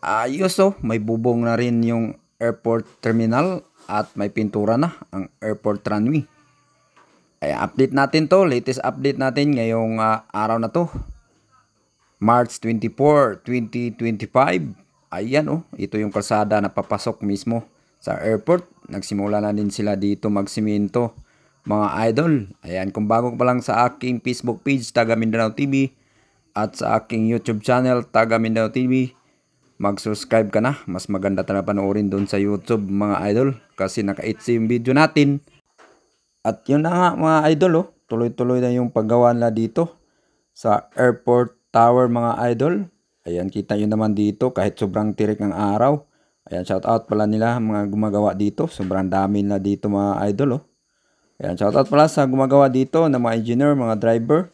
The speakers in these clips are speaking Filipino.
Ayos oh, may bubong na rin yung airport terminal at may pintura na ang airport runway. Ay update natin to, latest update natin ngayong araw na to. March 24, 2025. Ayan oh, ito yung kalsada na papasok mismo sa airport. Nagsimula na din sila dito magsimento mga idol. Ayan, kung bago pa lang sa aking Facebook page, Taga Mindanao TV, at sa aking YouTube channel, Taga Mindanao TV, mag-subscribe ka na. Mas maganda talaga panoorin doon sa YouTube mga idol kasi naka-8 yung video natin. At yun na nga mga idol oh, tuloy-tuloy na yung paggawa nila dito sa airport tower mga idol. Ayan, kita nyo naman dito kahit sobrang tirik ng araw. Ayan, shout out pala nila mga gumagawa dito. Sobrang dami na dito mga idol oh. Ayan, shout out pala sa gumagawa dito na mga engineer, mga driver.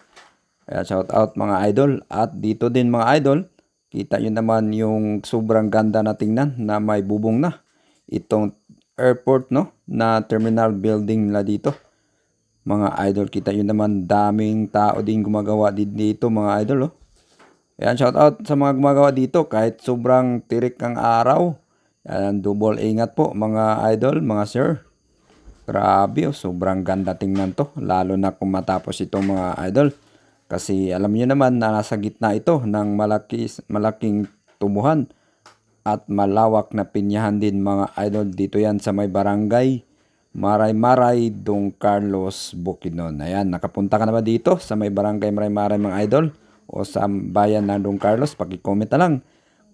Ayan, shout out mga idol. At dito din mga idol, kita nyo naman yung sobrang ganda na tingnan na may bubong na. Itong airport no, na terminal building nila dito. Mga idol, kita nyo naman daming tao din gumagawa dito mga idol oh. Ayan, shout out sa mga gumagawa dito kahit sobrang tirik ng araw. Ayan, double ingat po mga idol, mga sir. Grabe oh, sobrang ganda tingnan to. Lalo na kung matapos itong mga idol. Kasi alam niyo naman na nasa gitna ito ng malaking tubuhan. At malawak na pinyahan din mga idol. Dito yan sa may barangay Maray-Maray, Don Carlos, Bukidnon. Ayan, nakapunta ka na ba dito sa may barangay Maray-Maray mga idol? O sa bayan ng Don Carlos? Paki-comment na lang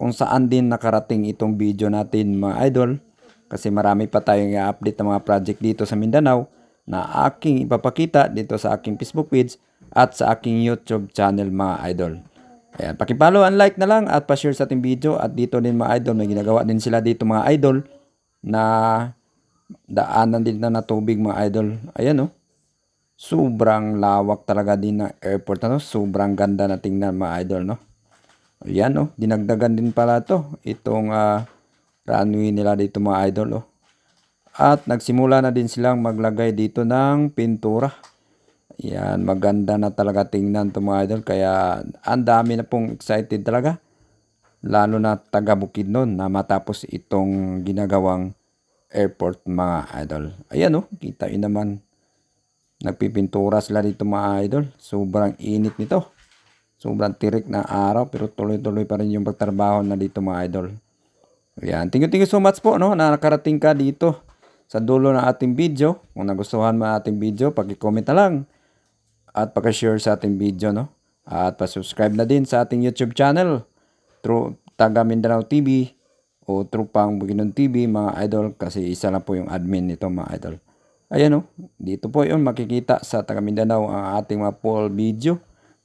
kung saan din nakarating itong video natin mga idol. Kasi marami pa tayong i-update ng mga project dito sa Mindanao na aking ipapakita dito sa aking Facebook page at sa aking YouTube channel mga idol. Ayan, pakipollow and like na lang at pa-share sa ating video. At dito din mga idol, may ginagawa din sila dito mga idol na daanan din na tubig mga idol. Ayan oh. Sobrang lawak talaga din ng airport na to. Sobrang ganda na tingnan mga idol no. Ayan oh, dinagdagan din pala to. Itong runway nila dito mga idol oh. At nagsimula na din silang maglagay dito ng pintura. Ayan, maganda na talaga tingnan to mga idol. Kaya ang dami na pong excited talaga. Lalo na taga Bukidnon na matapos itong ginagawang airport mga idol. Ayan oh, kita nyo naman. Nagpipintura sila dito mga idol. Sobrang init nito. Sobrang tirik na araw pero tuloy-tuloy pa rin yung pagtrabaho na dito mga idol. Ayan, thank you so much po no, na nakarating ka dito sa dulo ng ating video. Kung nagustuhan mo ating video, paki-comment na lang at paki-share sa ating video no. At pa-subscribe na din sa ating YouTube channel through Taga Mindanao TV o Trupang Bukidnon TV mga idol kasi isa lang po yung admin nito mga idol. Ayan oh, dito po yun makikita sa Taga Mindanao ang ating mga full video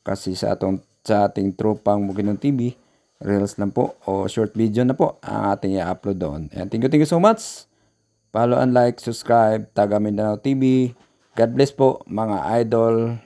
kasi sa ating Trupang Bukidnon TV reels lang po o short video na po ang ating i-upload doon. Ayan, thank you so much. Follow and like, subscribe, Taga Mindanao TV. God bless po mga idol.